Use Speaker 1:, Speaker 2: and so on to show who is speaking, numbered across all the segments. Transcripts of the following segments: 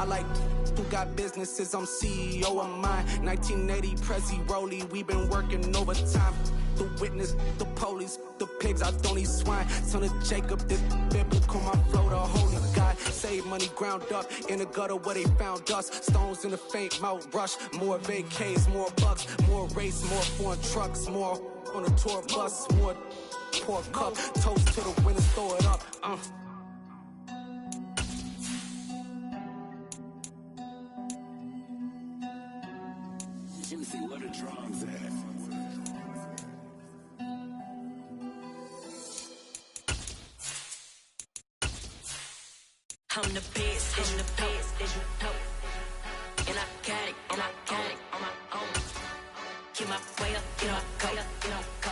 Speaker 1: like who got businesses, I'm CEO of mine. 1980 Prezi Rolly, we been working overtime. The witness, the police, the pigs, I don't eat swine. Son of Jacob, this biblical, my flow, the holy God. Save money ground up in the gutter where they found us. Stones in the faint mouth rush. More vacays, more bucks, more race, more foreign trucks, more on a tour bus, more pour cup. Toast to the winners, throw it up.
Speaker 2: Juicy, where the drums at?
Speaker 3: I'm the best, and you know. And I got it, on my own. Get my way up, get my go.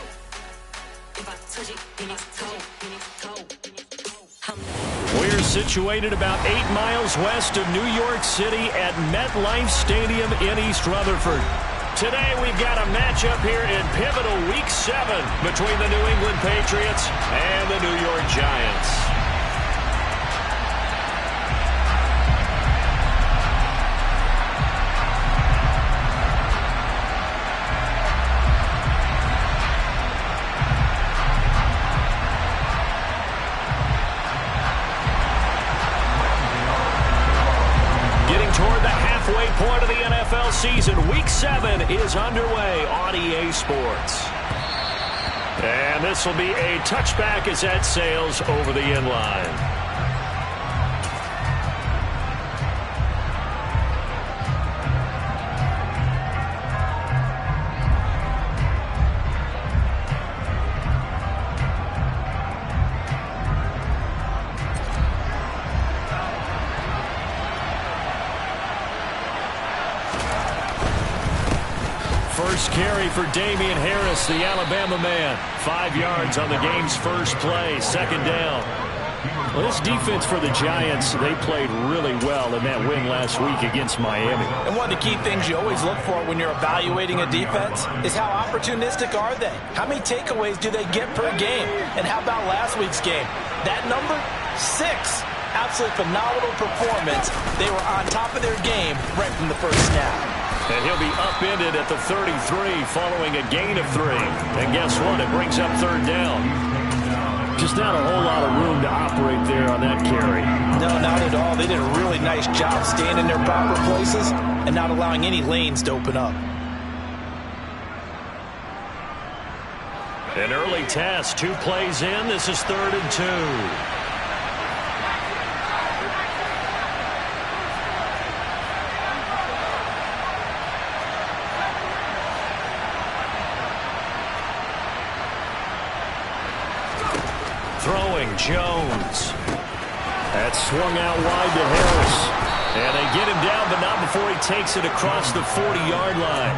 Speaker 3: If I touch it, then it's cold.
Speaker 4: We're situated about 8 miles west of New York City at MetLife Stadium in East Rutherford. Today we've got a matchup here in pivotal Week 7 between the New England Patriots and the New York Giants. Toward the halfway point of the NFL season, Week 7 is underway on EA Sports. And this will be a touchback as that sails over the end line. First carry for Damian Harris, the Alabama man. 5 yards on the game's first play, second down. Well, this defense for the Giants, they played really well in that win last week against Miami.
Speaker 5: And one of the key things you always look for when you're evaluating a defense is how opportunistic are they? How many takeaways do they get per game? And how about last week's game? That number, 6. Absolutely phenomenal performance. They were on top of their game right from the first snap.
Speaker 4: And he'll be upended at the 33 following a gain of 3. And guess what? It brings up third down. Just not a whole lot of room to operate there on that carry.
Speaker 5: No, not at all. They did a really nice job staying in their proper places and not allowing any lanes to open up.
Speaker 4: An early test, 2 plays in. This is 3rd and 2. Throwing, Jones. That's swung out wide to Harris. And they get him down, but not before he takes it across the 40-yard line.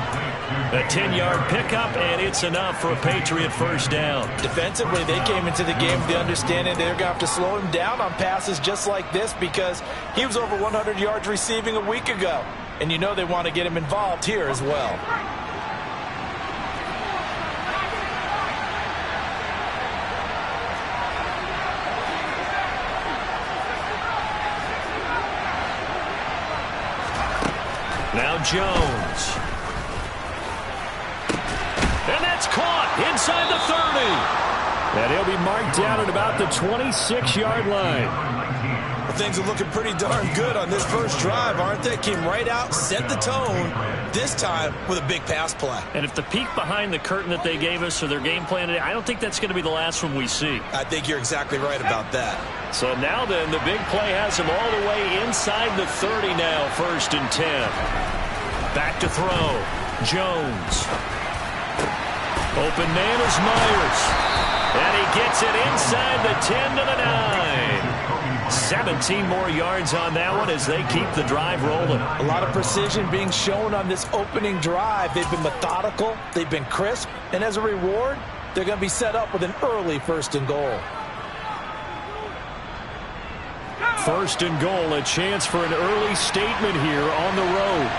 Speaker 4: A 10-yard pickup, and it's enough for a Patriot first down.
Speaker 5: Defensively, they came into the game with the understanding they're going to have to slow him down on passes just like this because he was over 100 yards receiving a week ago. And you know they want to get him involved here as well.
Speaker 4: Now Jones. And that's caught inside the 30. And he'll be marked down at about the 26-yard line.
Speaker 5: Well, things are looking pretty darn good on this first drive, aren't they? Came right out, set the tone, this time with a big pass play.
Speaker 4: And if the peek behind the curtain that they gave us or their game plan today, I don't think that's going to be the last one we see.
Speaker 5: I think you're exactly right about that.
Speaker 4: So now then, the big play has him all the way inside the 30 now, 1st and 10. Back to throw. Jones. Open man is Myers. And he gets it inside the 10 to the 9. 17 more yards on that one as they keep the drive rolling.
Speaker 5: A lot of precision being shown on this opening drive. They've been methodical. They've been crisp. And as a reward, they're going to be set up with an early 1st and goal.
Speaker 4: 1st and goal, a chance for an early statement here on the road.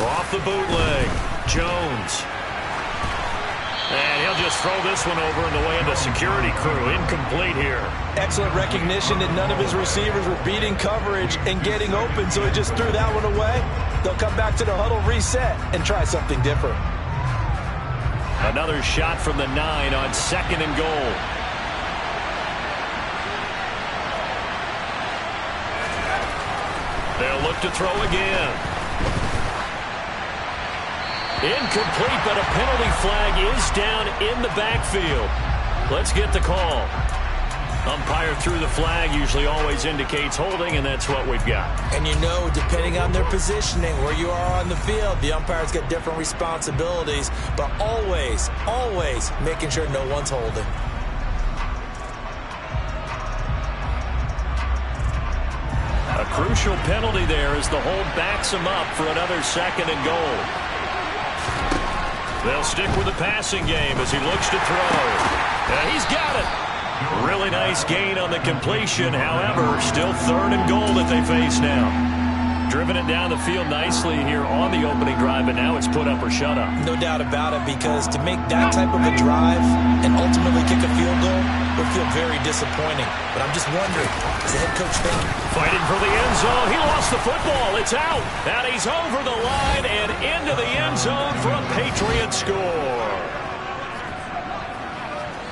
Speaker 4: Off the bootleg, Jones. And he'll just throw this one over in the way of the security crew. Incomplete here.
Speaker 5: Excellent recognition that none of his receivers were beating coverage and getting open, so he just threw that one away. They'll come back to the huddle, reset, and try something different.
Speaker 4: Another shot from the 9 on 2nd and goal. They'll look to throw again. Incomplete, but a penalty flag is down in the backfield. Let's get the call. Umpire threw the flag, usually always indicates holding, and that's what we've got.
Speaker 5: And you know, depending on their positioning, where you are on the field, the umpires get different responsibilities, but always, always making sure no one's holding.
Speaker 4: A crucial penalty there as the hold backs him up for another 2nd and goal. They'll stick with the passing game as he looks to throw. And he's got it. Really nice gain on the completion. However, still 3rd and goal that they face now. Driven it down the field nicely here on the opening drive, but now it's put up or shut up.
Speaker 5: No doubt about it, because to make that type of a drive and ultimately kick a field goal would feel very disappointing. But I'm just wondering, is the head coach thinking?
Speaker 4: Fighting for the end zone. He lost the football. It's out. And he's over the line and into the end zone for a Patriots score.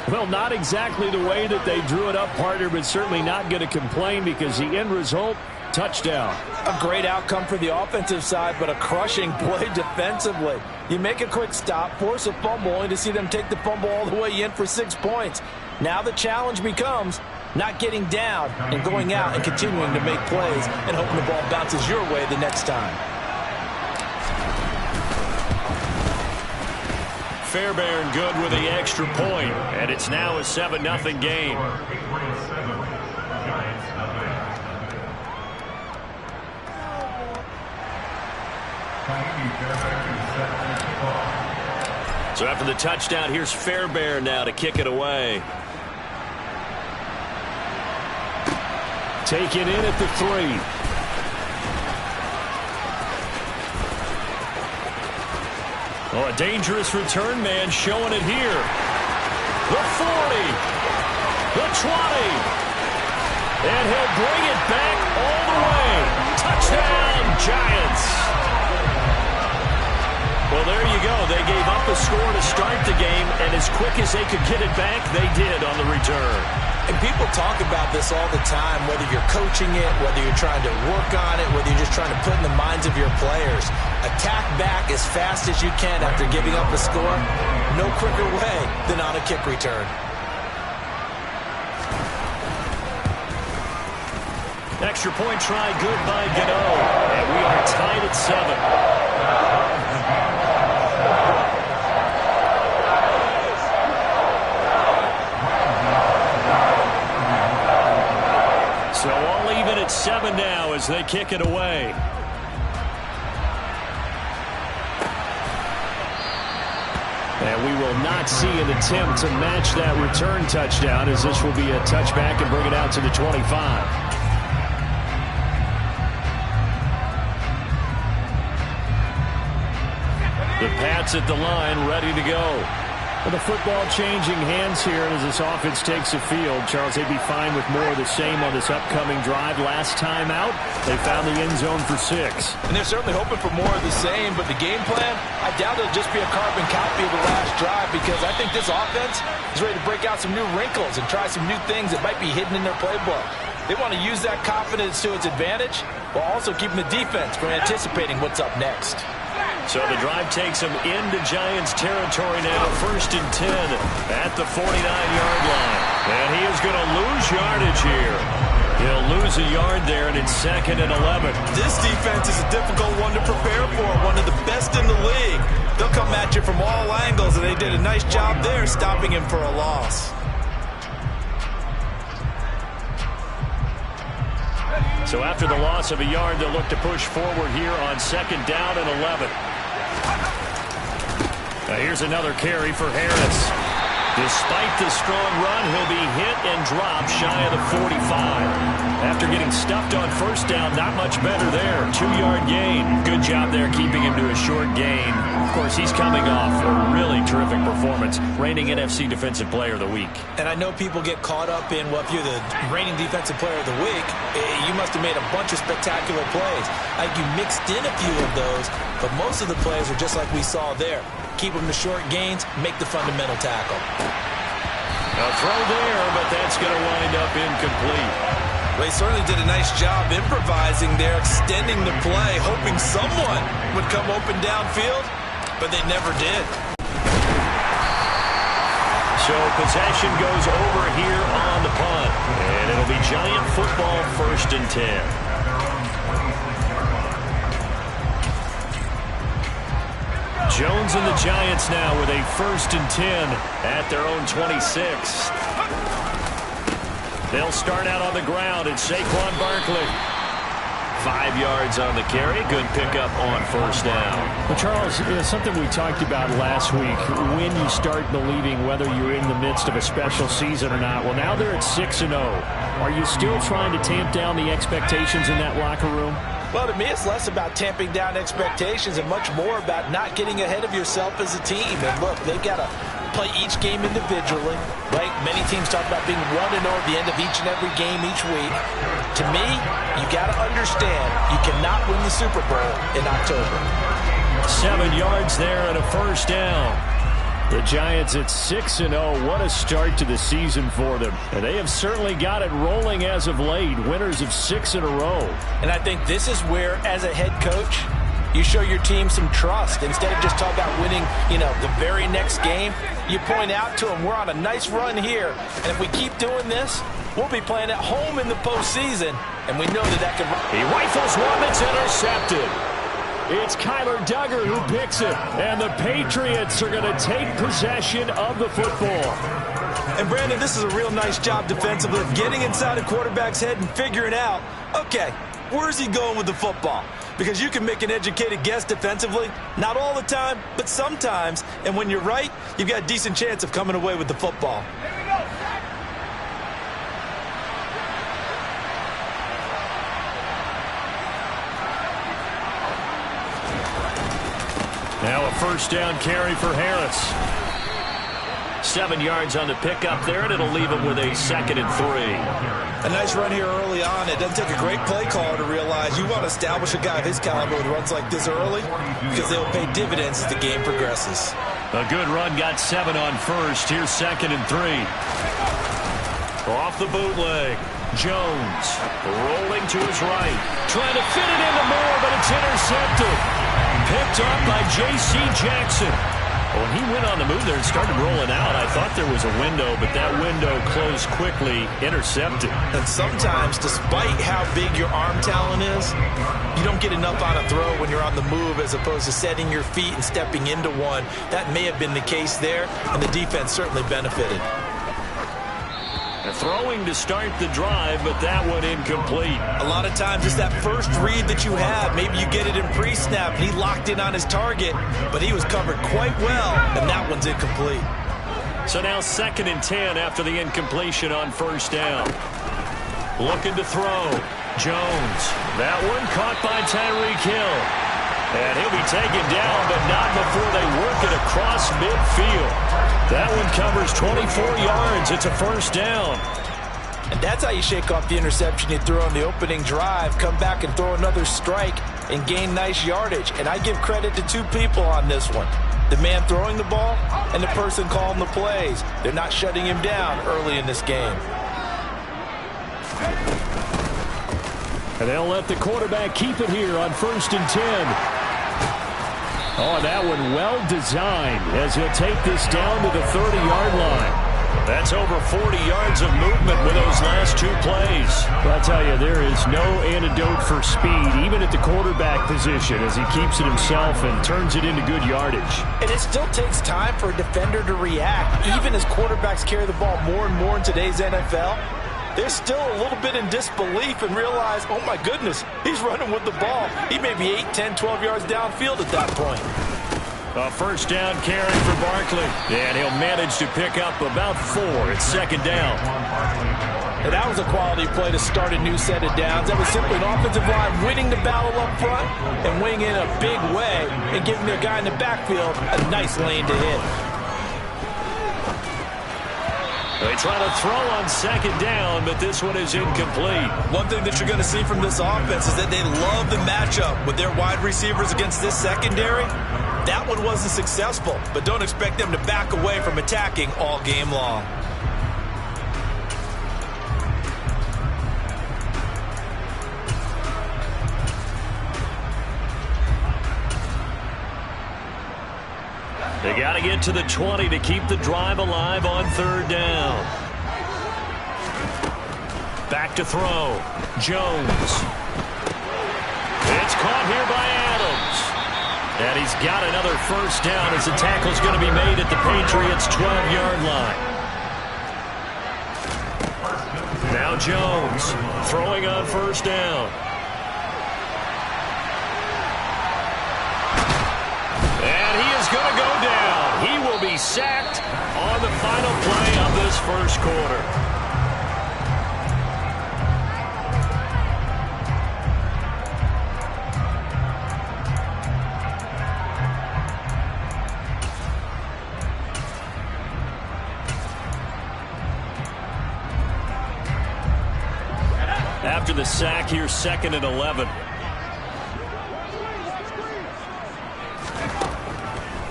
Speaker 4: Well, not exactly the way that they drew it up, partner, but certainly not going to complain because the end result, touchdown.
Speaker 5: A great outcome for the offensive side, but a crushing play defensively. You make a quick stop, force a fumble, only to see them take the fumble all the way in for 6 points. Now the challenge becomes not getting down and going out and continuing to make plays and hoping the ball bounces your way the next time.
Speaker 4: Fairbairn good with the extra point, and it's now a 7-0 game. So after the touchdown, here's Fairbairn now to kick it away. Taken in at the 3. Oh, a dangerous return man showing it here. The 40. The 20. And he'll bring it back all the way. Touchdown, Giants. Well, there you go. They gave up a score to start the game, and as quick as they could get it back, they did on the return.
Speaker 5: And people talk about this all the time, whether you're coaching it, whether you're trying to work on it, whether you're just trying to put in the minds of your players. Attack back as fast as you can after giving up a score. No quicker way than on a kick return.
Speaker 4: Extra point try good by Gano. And we are tied at 7. So all even at 7 now as they kick it away. And we will not see an attempt to match that return touchdown, as this will be a touchback and bring it out to the 25. The Pats at the line, ready to go. Well, the football changing hands here as this offense takes the field. Charles, they'd be fine with more of the same on this upcoming drive. Last time out, they found the end zone for 6.
Speaker 5: And they're certainly hoping for more of the same, but the game plan, I doubt it'll just be a carbon copy of the last drive, because I think this offense is ready to break out some new wrinkles and try some new things that might be hidden in their playbook. They want to use that confidence to its advantage while also keeping the defense from anticipating what's up next.
Speaker 4: So the drive takes him into Giants territory now, 1st and 10 at the 49-yard line. And he is going to lose yardage here. He'll lose a yard there, and it's 2nd and 11.
Speaker 5: This defense is a difficult one to prepare for, one of the best in the league. They'll come at you from all angles, and they did a nice job there stopping him for a loss.
Speaker 4: So after the loss of a yard, they'll look to push forward here on 2nd down and 11. Now here's another carry for Harris. Despite the strong run, he'll be hit and dropped shy of the 45. After getting stuffed on first down, not much better there. 2-yard gain. Good job there keeping him to a short gain. Of course, he's coming off a really terrific performance, reigning NFC Defensive Player of the Week.
Speaker 5: And I know people get caught up in, well, if you're the reigning Defensive Player of the Week, you must have made a bunch of spectacular plays. Like you mixed in a few of those, but most of the plays are just like we saw there. Keep them to short gains, make the fundamental tackle.
Speaker 4: A throw there, but that's going to wind up incomplete.
Speaker 5: Well, he certainly did a nice job improvising there, extending the play, hoping someone would come open downfield, but they never did.
Speaker 4: So possession goes over here on the punt, and it'll be Giant football, 1st and 10. Jones and the Giants now with a 1st and 10 at their own 26. They'll start out on the ground. It's Saquon Barkley. 5 yards on the carry. Good pickup on 1st down.
Speaker 2: Well, Charles, something we talked about last week, when you start believing whether you're in the midst of a special season or not. Well, now they're at 6-0. Are you still trying to tamp down the expectations in that locker room?
Speaker 5: Well, to me, it's less about tamping down expectations and much more about not getting ahead of yourself as a team. And look, they've got to play each game individually, right? Many teams talk about being 1-0 at the end of each and every game each week. To me, you got to understand you cannot win the Super Bowl in October.
Speaker 4: 7 yards there and a 1st down. The Giants at 6-0. What a start to the season for them. And they have certainly got it rolling as of late. Winners of 6 in a row.
Speaker 5: And I think this is where, as a head coach, you show your team some trust. Instead of just talking about winning, the very next game, you point out to them, we're on a nice run here. And if we keep doing this, we'll be playing at home in the postseason. And we know that can...
Speaker 4: He rifles one that's intercepted. It's Kyler Duggar who picks it, and the Patriots are going to take possession of the football.
Speaker 5: And, Brandon, this is a real nice job defensively of getting inside a quarterback's head and figuring out, okay, where's he going with the football? Because you can make an educated guess defensively, not all the time, but sometimes. And when you're right, you've got a decent chance of coming away with the football.
Speaker 4: Now a 1st down carry for Harris. 7 yards on the pickup there, and it'll leave him with a 2nd and 3.
Speaker 5: A nice run here early on. It doesn't take a great play caller to realize you want to establish a guy of his caliber with runs like this early because they'll pay dividends as the game progresses.
Speaker 4: A good run, got 7 on 1st. Here's 2nd and 3. Off the bootleg. Jones rolling to his right. Trying to fit it into Moore, but it's intercepted. Picked up by J.C. Jackson. When he went on the move there and started rolling out, I thought there was a window, but that window closed quickly, intercepted.
Speaker 5: And sometimes, despite how big your arm talent is, you don't get enough on a throw when you're on the move as opposed to setting your feet and stepping into one. That may have been the case there, and the defense certainly benefited.
Speaker 4: Throwing to start the drive, but that one incomplete.
Speaker 5: A lot of times it's that first read that you have. Maybe you get it in pre-snap, and he locked in on his target, but he was covered quite well, and that one's incomplete.
Speaker 4: So now 2nd and 10 after the incompletion on 1st down. Looking to throw. Jones. That one caught by Tyreek Hill. And he'll be taken down, but not before they work it across midfield. That one covers 24 yards. It's a 1st down.
Speaker 5: And that's how you shake off the interception you threw on the opening drive, come back and throw another strike and gain nice yardage. And I give credit to 2 people on this one. The man throwing the ball and the person calling the plays. They're not shutting him down early in this game.
Speaker 2: And they'll let the quarterback keep it here on 1st and 10. Oh, that one well designed as he'll take this down to the 30-yard line.
Speaker 4: That's over 40 yards of movement with those last 2 plays.
Speaker 2: But I'll tell you, there is no antidote for speed, even at the quarterback position, as he keeps it himself and turns it into good yardage.
Speaker 5: And it still takes time for a defender to react. Even as quarterbacks carry the ball more and more in today's NFL, they're still a little bit in disbelief and realize, oh my goodness, he's running with the ball. He may be 8, 10, 12 yards downfield at that point.
Speaker 4: A 1st down carry for Barkley. And he'll manage to pick up about 4 at 2nd down.
Speaker 5: And that was a quality play to start a new set of downs. That was simply an offensive line winning the battle up front and winning in a big way and giving their guy in the backfield a nice lane to hit.
Speaker 4: They try to throw on second down, but this one is incomplete.
Speaker 6: One thing that you're going to see from this offense is that they love the matchup with their wide receivers against this secondary. That one wasn't successful, but don't expect them to back away from attacking all game long.
Speaker 4: They got to get to the 20 to keep the drive alive on third down. Back to throw. Jones. It's caught here by Adams. And he's got another first down as the tackle's going to be made at the Patriots' 12-yard line. Now Jones throwing on first down. And he is going to go down. He will be sacked on the final play of this first quarter. After the sack, here's 2nd and 11.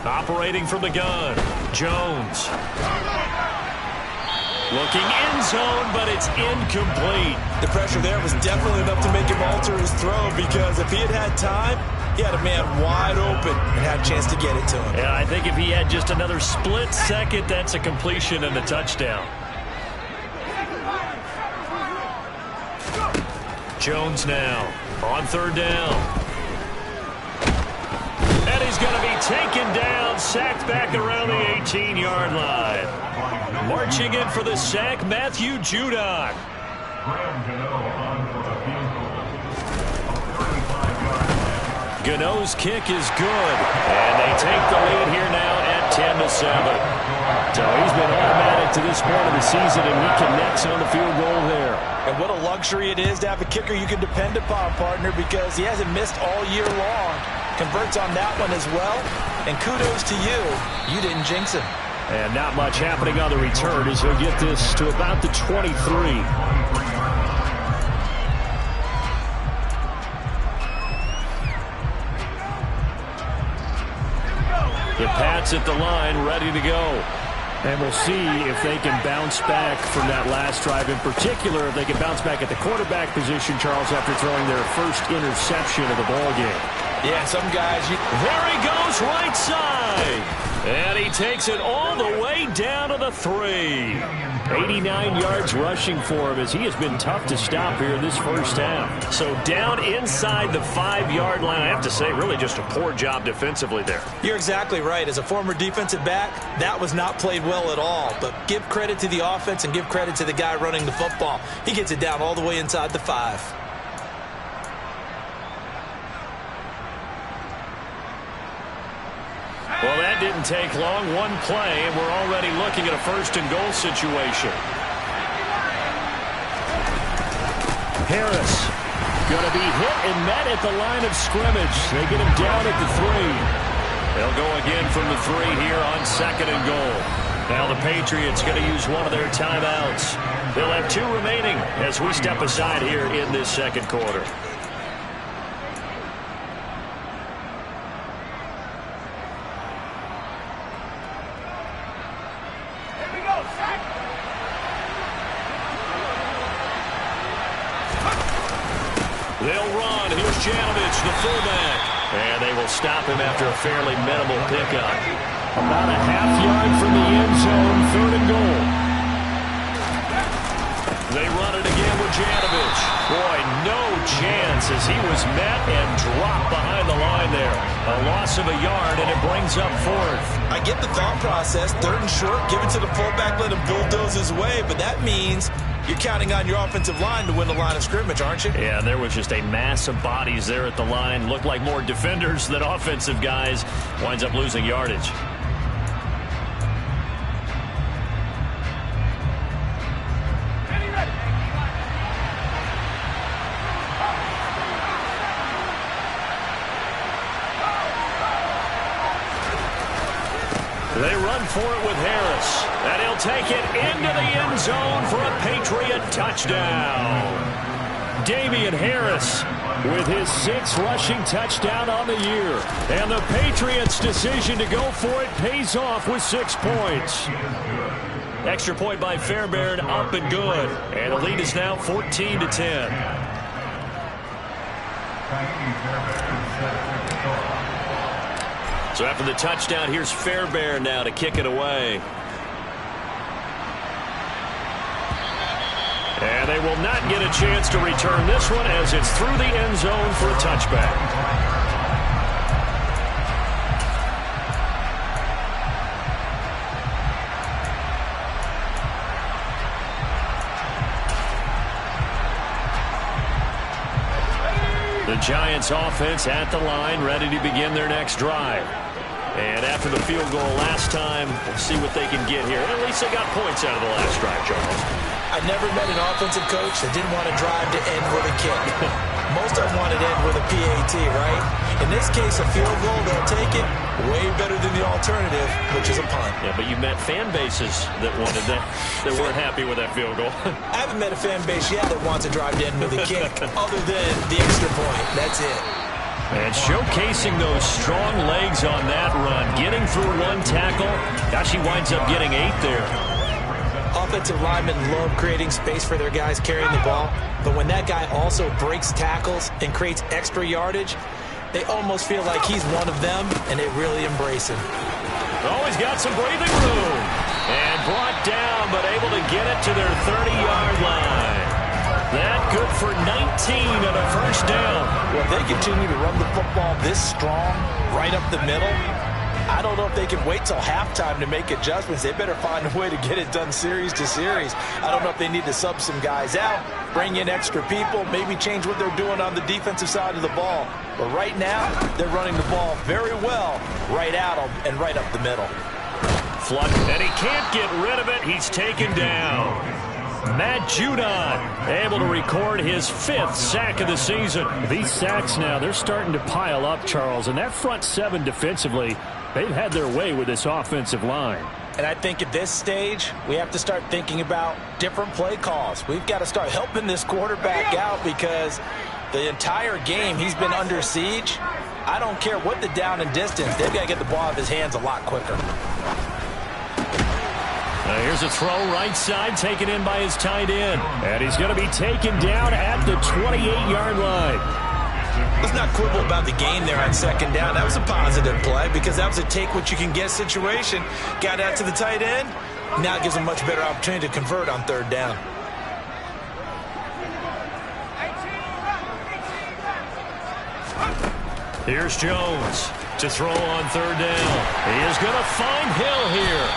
Speaker 4: Operating from the gun, Jones. Looking end zone, but it's incomplete.
Speaker 6: The pressure there was definitely enough to make him alter his throw, because if he had time, he had a man wide open and had a chance to get it to him.
Speaker 4: Yeah, I think if he had just another split second, that's a completion and a touchdown. Jones now on third down. And he's going to be taken down, sacked back around the 18-yard line. Marching in for the sack, Matthew Judon. Gano's kick is good, and they take the lead here now at 10-7. So he's been automatic to this point of the season, and he connects on the field goal there.
Speaker 5: And what a luxury it is to have a kicker you can depend upon, partner, because he hasn't missed all year long. Converts on that one as well, and kudos to you. You didn't jinx him.
Speaker 4: And not much happening on the return as he'll get this to about the 23. The Pats at the line, ready to go. And we'll see if they can bounce back from that last drive. In particular, if they can bounce back at the quarterback position, Charles, after throwing their first interception of the ball game.
Speaker 5: Yeah, some guys...
Speaker 4: There he goes, right side. And he takes it all the way down to the 3. 89 yards rushing for him as he has been tough to stop here in this first half. So down inside the 5-yard line, I have to say, really just a poor job defensively there.
Speaker 5: You're exactly right. As a former defensive back, that was not played well at all. But give credit to the offense and give credit to the guy running the football. He gets it down all the way inside the 5.
Speaker 4: Well, that didn't take long. One play, and we're already looking at a 1st and goal situation. Harris going to be hit and met at the line of scrimmage. They get him down at the 3. They'll go again from the 3 here on 2nd and goal. Now the Patriots going to use one of their timeouts. They'll have 2 remaining as we step aside here in this second quarter. They'll run. Here's Janovich, the fullback. And they will stop him after a fairly minimal pickup. About a half-yard from the end zone, 3rd and goal. They run it again with Janovich. Boy, no chance as he was met and dropped behind the line there. A loss of a yard, and it brings up 4th.
Speaker 6: I get the thought process. 3rd and short, give it to the fullback, let him bulldoze his way. But that means you're counting on your offensive line to win the line of scrimmage, aren't you?
Speaker 4: Yeah, there was just a mass of bodies there at the line. Looked like more defenders than offensive guys. Winds up losing yardage. run for it with Harris. And he'll take it into the end zone for a Patriot touchdown. Damian Harris with his 6th rushing touchdown on the year. And the Patriots' decision to go for it pays off with 6 points. Extra point by Fairbairn, up and good. And the lead is now 14-10. So after the touchdown, here's Fairbairn now to kick it away. And they will not get a chance to return this one as it's through the end zone for a touchback. The Giants offense at the line, ready to begin their next drive. And after the field goal last time, we'll see what they can get here. At least they got points out of the last drive, Charles.
Speaker 5: I never met an offensive coach that didn't want to drive to end with a kick. Most of them wanted to end with a PAT, right? In this case, a field goal, they'll take it. Way better than the alternative, which is a punt.
Speaker 4: Yeah, but you met fan bases that wanted that, that weren't happy with that field goal.
Speaker 5: I haven't met a fan base yet that wants to drive to end with a kick, other than the extra point. That's it.
Speaker 4: And showcasing those strong legs on that run, getting through one tackle. Gosh, he winds up getting 8 there.
Speaker 5: Offensive linemen love creating space for their guys carrying the ball, but when that guy also breaks tackles and creates extra yardage, they almost feel like he's one of them, and they really embrace him.
Speaker 4: Oh, he's got some breathing room. And brought down, but able to get it to their 30-yard line. That good for 19 and a first down.
Speaker 5: Well, if they continue to run the football this strong, right up the middle, I don't know if they can wait till halftime to make adjustments. They better find a way to get it done series to series. I don't know if they need to sub some guys out, bring in extra people, maybe change what they're doing on the defensive side of the ball. But right now, they're running the ball very well right at them and right up the middle.
Speaker 4: Flood, and he can't get rid of it. He's taken down. Matt Judon able to record his 5th sack of the season.
Speaker 2: These sacks now, they're starting to pile up, Charles. And that front 7 defensively, they've had their way with this offensive line.
Speaker 5: And I think at this stage, we have to start thinking about different play calls. We've got to start helping this quarterback out because the entire game he's been under siege. I don't care what the down and distance. They've got to get the ball out of his hands a lot quicker.
Speaker 4: Here's a throw right side taken in by his tight end. And he's going to be taken down at the 28-yard line.
Speaker 5: Let's not quibble about the game there on second down. That was a positive play because that was a take-what-you-can-get situation. Got out to the tight end. Now it gives him a much better opportunity to convert on third down.
Speaker 4: Here's Jones to throw on third down. He is going to find Hill here.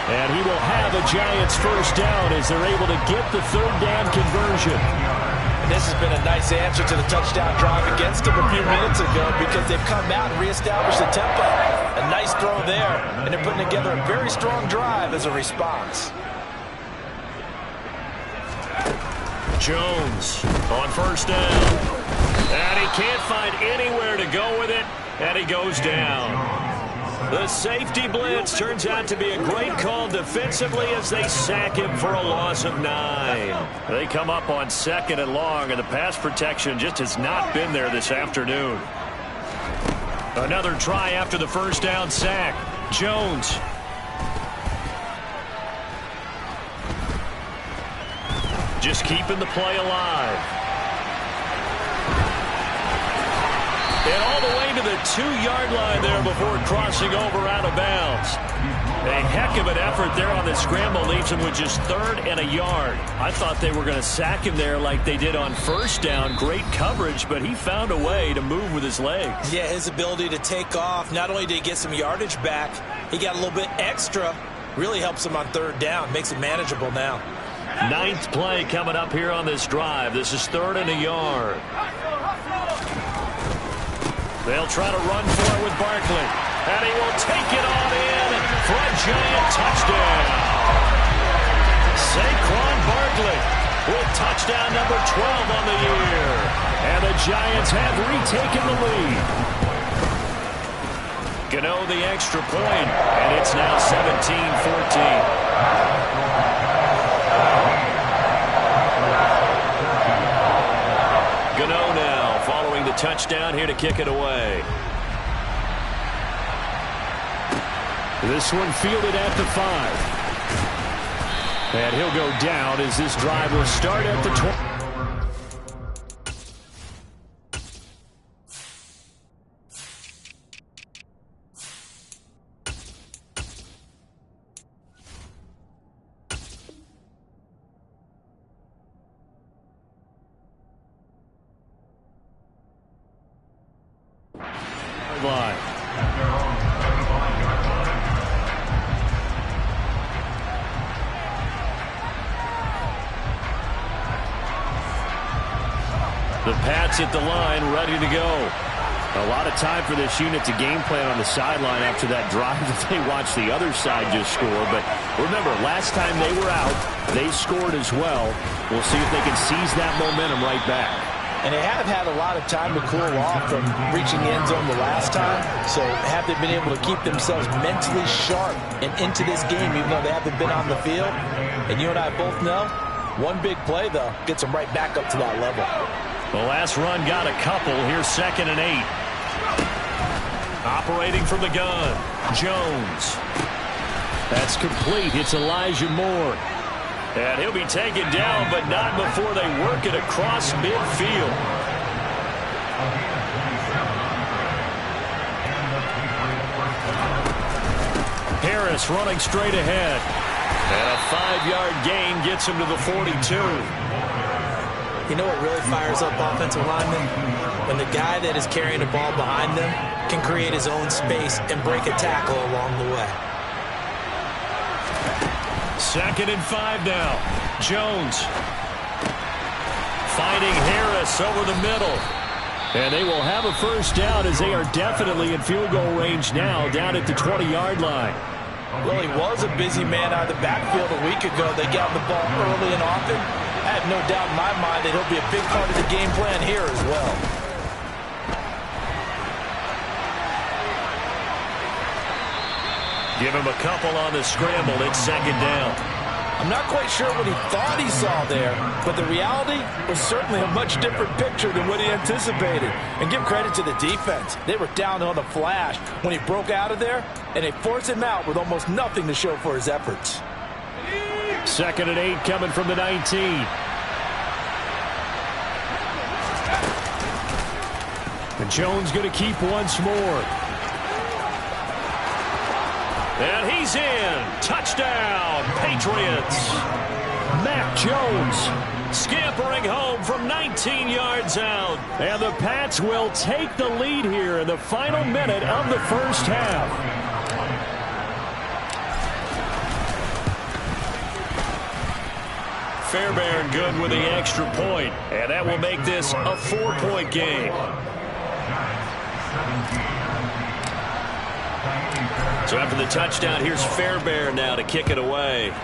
Speaker 4: And he will have a Giants first down as they're able to get the third down conversion.
Speaker 5: And this has been a nice answer to the touchdown drive against them a few minutes ago because they've come out and reestablished the tempo. A nice throw there, and they're putting together a very strong drive as a response.
Speaker 4: Jones on first down. And he can't find anywhere to go with it, and he goes down. The safety blitz turns out to be a great call defensively as they sack him for a loss of 9. They come up on 2nd and long, and the pass protection just has not been there this afternoon. Another try after the first down sack. Jones. Just keeping the play alive. And all the way to the 2-yard line there before crossing over out of bounds. A heck of an effort there on the scramble. Leaves him with just 3rd and a yard. I thought they were going to sack him there like they did on first down. Great coverage, but he found a way to move with his legs.
Speaker 5: Yeah, his ability to take off. Not only did he get some yardage back, he got a little bit extra. Really helps him on third down. Makes it manageable now.
Speaker 4: 9th play coming up here on this drive. This is 3rd and a yard. They'll try to run for it with Barkley. And he will take it on in for a Giant touchdown. Saquon Barkley with touchdown number 12 on the year. And the Giants have retaken the lead. Gano the extra point, and it's now 17-14. Gano now following the touchdown here to kick it away. This one fielded at the 5. And he'll go down as this drive will start at the 20. Line. The Pats at the line, ready to go. A lot of time for this unit to game plan on the sideline after that drive that they watched the other side just score. But remember, last time they were out, they scored as well. We'll see if they can seize that momentum right back.
Speaker 5: And they have had a lot of time to cool off from reaching the end zone the last time. So have they been able to keep themselves mentally sharp and into this game, even though they haven't been on the field? And you and I both know, one big play, though, gets them right back up to that level.
Speaker 4: The last run got a couple. Here's 2nd and 8. Operating from the gun, Jones. That's complete. It's Elijah Moore. And he'll be taken down, but not before they work it across midfield. Harris running straight ahead. And a 5-yard gain gets him to the 42.
Speaker 5: You know what really fires up offensive linemen? When the guy that is carrying the ball behind them can create his own space and break a tackle along the way.
Speaker 4: 2nd and 5 now. Jones finding Harris over the middle. And they will have a first down as they are definitely in field goal range now down at the 20-yard line.
Speaker 5: Well, he was a busy man out of the backfield a week ago. They got the ball early and often. I have no doubt in my mind that he'll be a big part of the game plan here as well.
Speaker 4: Give him a couple on the scramble. It's 2nd down.
Speaker 5: I'm not quite sure what he thought he saw there, but the reality was certainly a much different picture than what he anticipated. And give credit to the defense. They were down on the flash when he broke out of there, and they forced him out with almost nothing to show for his efforts.
Speaker 4: 2nd and 8 coming from the 19. And Jones going to keep once more. And he's in. Touchdown, Patriots. Mac Jones scampering home from 19 yards out. And the Pats will take the lead here in the final minute of the first half. Fairbairn good with the extra point, and that will make this a 4-point game. So after the touchdown, here's Fairbairn now to kick it away.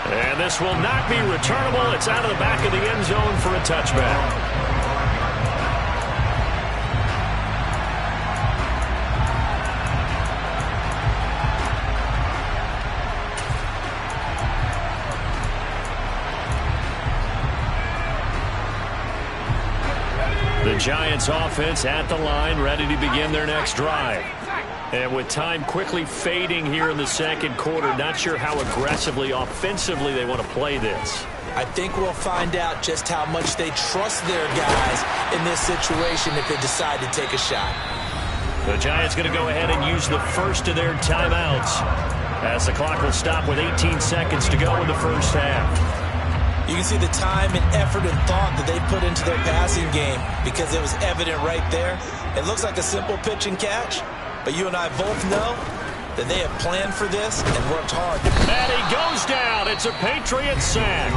Speaker 4: And this will not be returnable. It's out of the back of the end zone for a touchback. The Giants offense at the line, ready to begin their next drive. And with time quickly fading here in the second quarter, not sure how aggressively, offensively they want to play this.
Speaker 5: I think we'll find out just how much they trust their guys in this situation if they decide to take a shot.
Speaker 4: The Giants going to go ahead and use the first of their timeouts as the clock will stop with 18 seconds to go in the first half.
Speaker 5: You can see the time and effort and thought that they put into their passing game because it was evident right there. It looks like a simple pitch and catch, but you and I both know that they have planned for this and worked hard.
Speaker 4: And he goes down. It's a Patriots sack.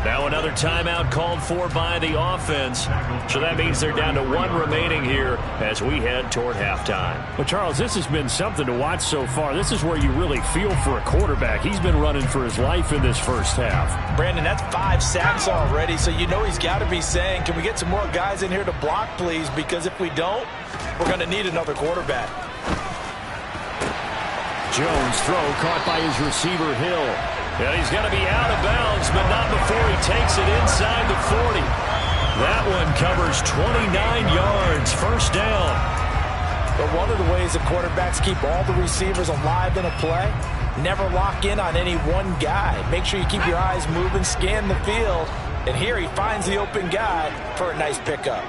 Speaker 4: Now another timeout called for by the offense. So that means they're down to 1 remaining here as we head toward halftime.
Speaker 2: Well, Charles, this has been something to watch so far. This is where you really feel for a quarterback. He's been running for his life in this first half.
Speaker 5: Brandon, that's 5 sacks already, so you know he's got to be saying, can we get some more guys in here to block, please? Because if we don't, we're going to need another quarterback.
Speaker 2: Jones' throw caught by his receiver, Hill.
Speaker 4: And he's going to be out of bounds, but not before he takes it inside the 40. That one covers 29 yards, first down.
Speaker 5: But one of the ways that quarterbacks keep all the receivers alive in a play, never lock in on any one guy. Make sure you keep your eyes moving, scan the field. And here he finds the open guy for a nice pickup.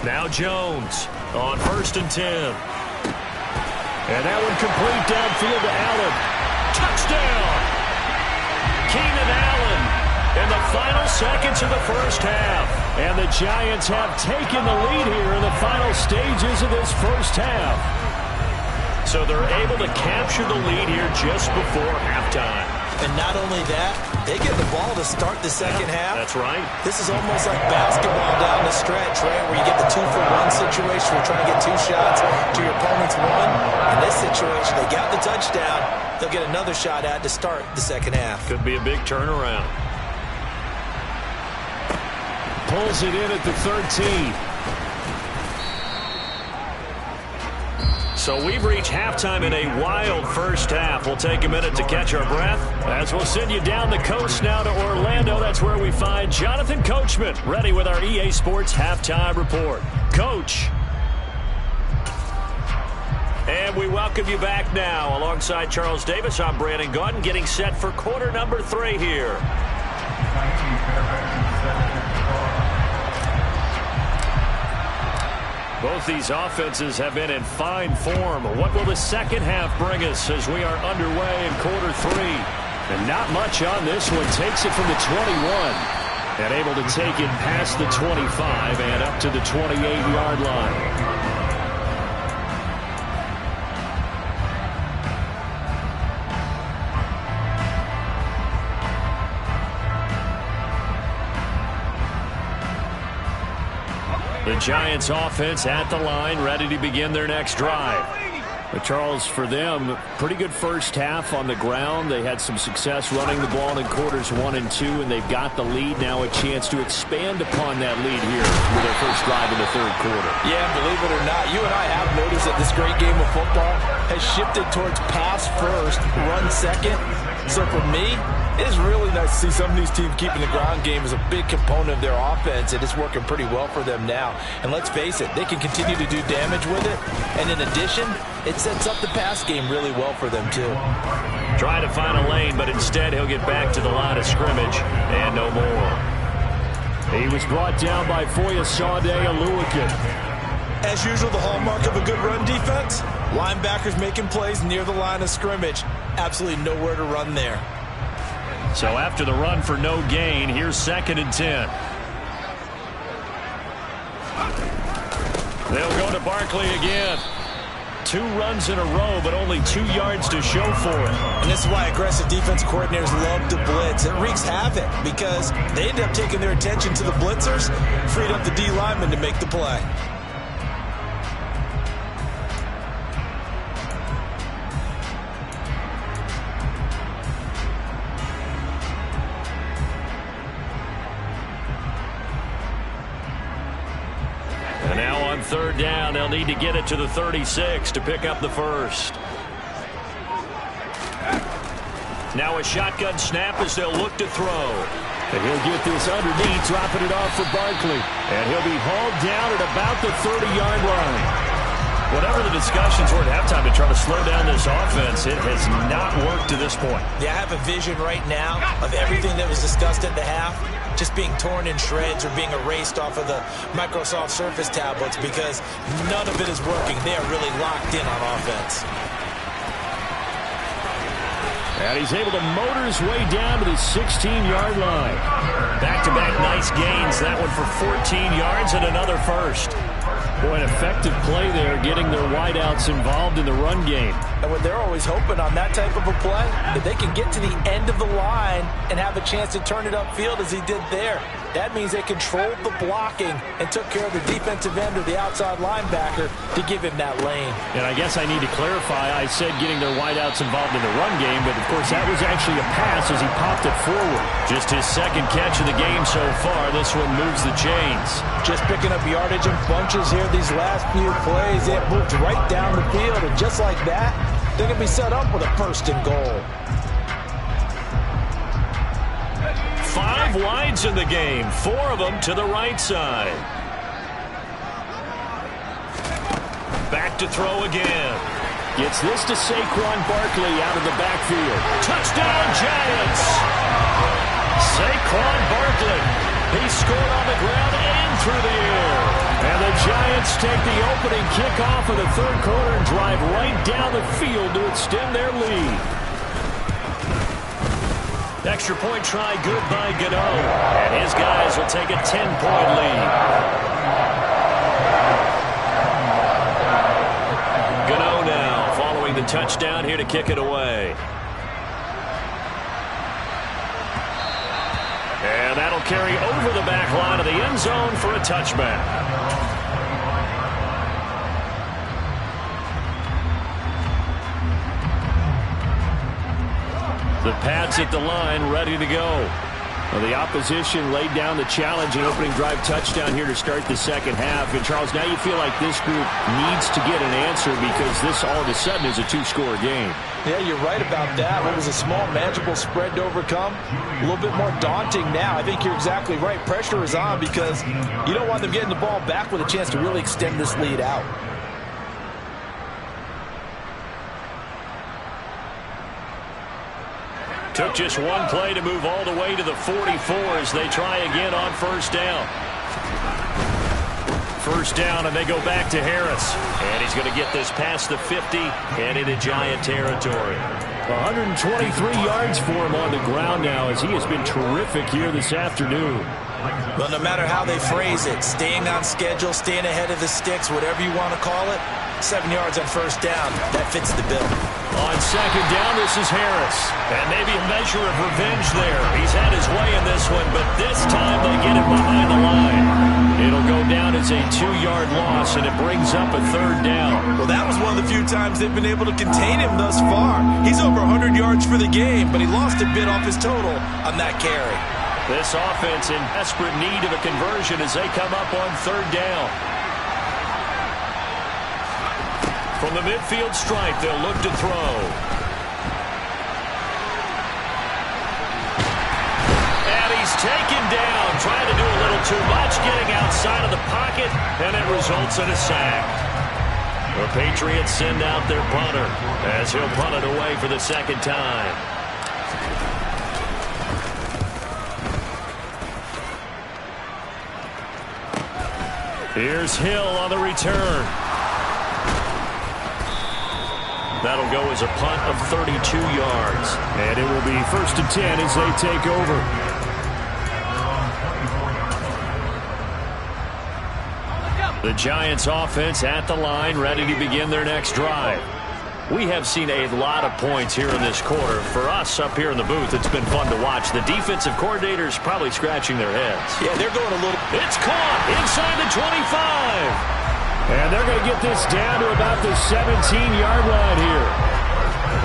Speaker 4: Now Jones on 1st and 10.
Speaker 2: And that one complete downfield to Allen.
Speaker 4: Touchdown! Keenan Allen in the final seconds of the first half.
Speaker 2: And the Giants have taken the lead here in the final stages of this first half.
Speaker 4: So they're able to capture the lead here just before halftime.
Speaker 5: And not only that, they get the ball to start the second half.
Speaker 4: That's right.
Speaker 5: This is almost like basketball down the stretch, right, where you get the 2-for-1 situation. We're trying to get 2 shots to your opponent's 1. In this situation, they got the touchdown. They'll get another shot at to start the second half.
Speaker 4: Could be a big turnaround.
Speaker 2: Pulls it in at the 13.
Speaker 4: So we've reached halftime in a wild first half. We'll take a minute to catch our breath as we'll send you down the coast now to Orlando. That's where we find Jonathan Coachman ready with our EA Sports Halftime Report. Coach. And we welcome you back now. Alongside Charles Davis, I'm Brandon Gaudin, getting set for quarter number 3 here. Both these offenses have been in fine form. What will the second half bring us as we are underway in quarter 3? And not much on this one. Takes it from the 21. And able to take it past the 25 and up to the 28-yard line. The Giants offense at the line, ready to begin their next drive.
Speaker 2: But Charles, for them, pretty good first half on the ground. They had some success running the ball in quarters 1 and 2, and they've got the lead now, a chance to expand upon that lead here with their first drive in the third quarter.
Speaker 5: Yeah, believe it or not, you and I have noticed that this great game of football has shifted towards pass first, run second. So for me, it is really nice to see some of these teams keeping the ground game as a big component of their offense, and it's working pretty well for them now. And let's face it, they can continue to do damage with it. And in addition, it sets up the pass game really well for them, too.
Speaker 4: Trying to find a lane, but instead he'll get back to the line of scrimmage and no more.
Speaker 2: He was brought down by Foyesade Oluwakin.
Speaker 5: As usual, the hallmark of a good run defense, linebackers making plays near the line of scrimmage. Absolutely nowhere to run there.
Speaker 4: So after the run for no gain, here's 2nd and 10. They'll go to Barkley again. 2 runs in a row, but only 2 yards to show for it.
Speaker 5: And this is why aggressive defense coordinators love to blitz. It wreaks havoc because they end up taking their attention to the blitzers, freed up the D lineman to make the play.
Speaker 4: And now on 3rd down, they'll need to get it to the 36 to pick up the first. Now a shotgun snap as they'll look to throw.
Speaker 2: And he'll get this underneath, dropping it off for Barkley.
Speaker 4: And he'll be hauled down at about the 30-yard line. Whatever the discussions were at halftime to try to slow down this offense, it has not worked to this point.
Speaker 5: Yeah, I have a vision right now of everything that was discussed at the half just being torn in shreds or being erased off of the Microsoft Surface tablets because none of it is working. They are really locked in on offense.
Speaker 2: And he's able to motor his way down to the 16-yard line.
Speaker 4: Back-to-back nice gains. That one for 14 yards and another first.
Speaker 2: Boy, an effective play there, getting their wideouts involved in the run game.
Speaker 5: And when they're always hoping on that type of a play, that they can get to the end of the line and have a chance to turn it upfield as he did there. That means they controlled the blocking and took care of the defensive end or the outside linebacker to give him that lane.
Speaker 2: And I guess I need to clarify, I said getting their wideouts involved in the run game, but of course that was actually a pass as he popped it forward.
Speaker 4: Just his second catch of the game so far. This one moves the chains.
Speaker 5: Just picking up yardage in bunches here these last few plays. It moved right down the field, and just like that, they're going to be set up with a 1st and goal.
Speaker 4: 5 wides in the game, 4 of them to the right side. Back to throw again.
Speaker 2: Gets this to Saquon Barkley out of the backfield.
Speaker 4: Touchdown, Giants! Saquon Barkley. He scored on the ground and through the air.
Speaker 2: And the Giants take the opening kickoff of the 3rd quarter and drive right down the field to extend their lead.
Speaker 4: Extra point try good by Gano. And his guys will take a 10-point lead. Gano now following the touchdown here to kick it away. And that'll carry over the back line of the end zone for a touchback. The Pats at the line, ready to go.
Speaker 2: Well, the opposition laid down the challenge and opening drive touchdown here to start the second half. And, Charles, now you feel like this group needs to get an answer because this all of a sudden is a 2-score game.
Speaker 5: Yeah, you're right about that. What was a small, manageable spread to overcome? A little bit more daunting now. I think you're exactly right. Pressure is on because you don't want them getting the ball back with a chance to really extend this lead out.
Speaker 4: Took just one play to move all the way to the 44 as they try again on 1st down. 1st down, and they go back to Harris. And he's going to get this past the 50 and into Giant territory.
Speaker 2: 123 yards for him on the ground now as he has been terrific here this afternoon.
Speaker 5: Well, no matter how they phrase it, staying on schedule, staying ahead of the sticks, whatever you want to call it, 7 yards on 1st down, that fits the bill.
Speaker 4: On 2nd down, this is Harris. And maybe a measure of revenge there. He's had his way in this one, but this time they get him behind the line. It'll go down as a 2-yard loss, and it brings up a 3rd down.
Speaker 6: Well, that was one of the few times they've been able to contain him thus far. He's over 100 yards for the game, but he lost a bit off his total on that carry.
Speaker 4: This offense in desperate need of a conversion as they come up on 3rd down. From the midfield stripe, they'll look to throw. And he's taken down, trying to do a little too much, getting outside of the pocket, and it results in a sack. The Patriots send out their punter as he'll punt it away for the 2nd time. Here's Hill on the return. That'll go as a punt of 32 yards.
Speaker 2: And it will be 1st and 10 as they take over.
Speaker 4: The Giants offense at the line, ready to begin their next drive. We have seen a lot of points here in this quarter. For us up here in the booth, it's been fun to watch. The defensive coordinators probably scratching their heads.
Speaker 5: Yeah, they're going a little...
Speaker 4: It's caught inside the 25.
Speaker 2: And they're going to get this down to about the 17-yard line here.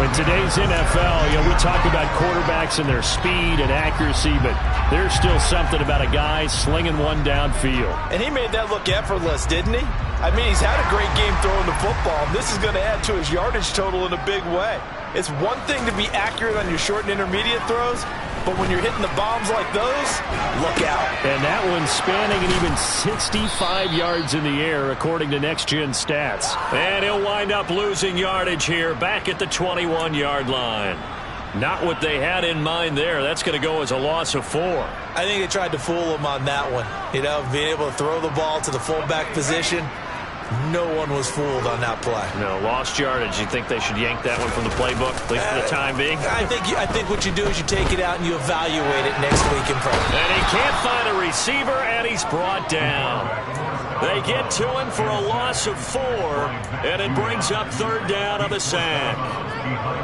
Speaker 2: In today's NFL, we talk about quarterbacks and their speed and accuracy, but there's still something about a guy slinging one downfield.
Speaker 5: And he made that look effortless, didn't he? I mean, he's had a great game throwing the football, and this is going to add to his yardage total in a big way. It's one thing to be accurate on your short and intermediate throws, but when you're hitting the bombs like those, look out.
Speaker 2: And that one's spanning an even 65 yards in the air, according to Next Gen Stats.
Speaker 4: And he'll wind up losing yardage here, back at the 21-yard line. Not what they had in mind there. That's going to go as a loss of 4.
Speaker 5: I think they tried to fool him on that one. Being able to throw the ball to the fullback position. No one was fooled on that play.
Speaker 4: No, lost yardage. You think they should yank that one from the playbook, at least for the time being?
Speaker 5: I think what you do is you take it out and you evaluate it next week in practice.
Speaker 4: And he can't find a receiver, and he's brought down. They get to him for a loss of 4, and it brings up third down on the sack.